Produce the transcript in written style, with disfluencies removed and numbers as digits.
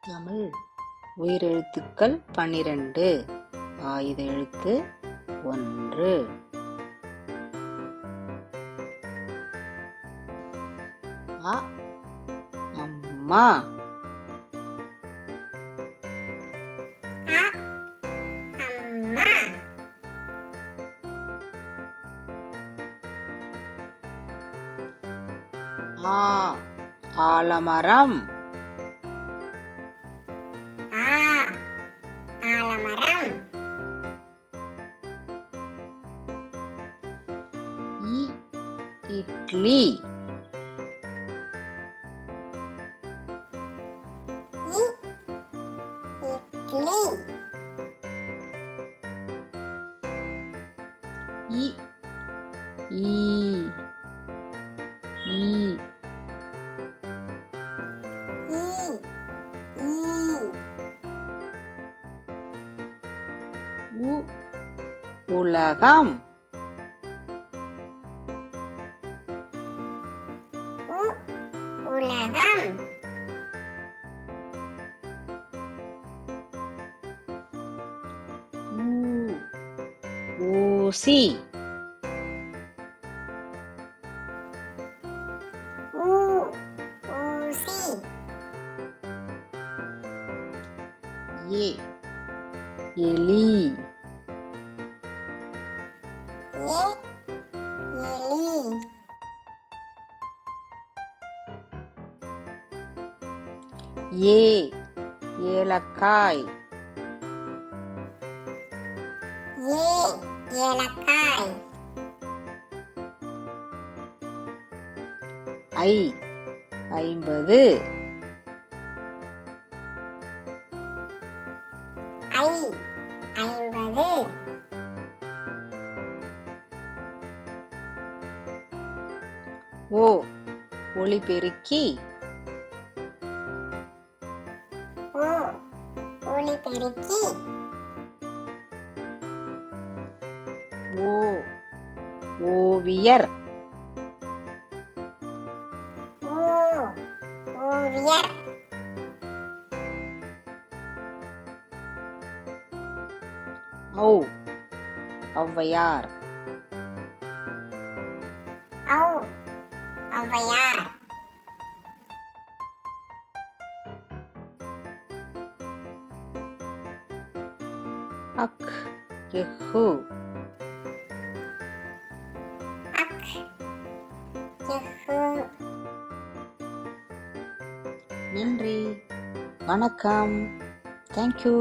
தமிழ் உயிரெழுத்துக்கள் 12. ஆயுத எழுத்து 1. அ அம்மா. ஆ ஆலமரம். இட்லி. இ ஈ ஈ உலகம். உலகம். ஊசி. ஊசி. எலி. ஏலக்காய். ஏலக்காய். ஐம்பது. ஐம்பது. ஒலிபெருக்கி. ஒலிபெருக்கி. ஓவியர். ஓவியர். ஔவையார். ஔவையார். எஃகு. நன்றி, வணக்கம், தேங்க்யூ.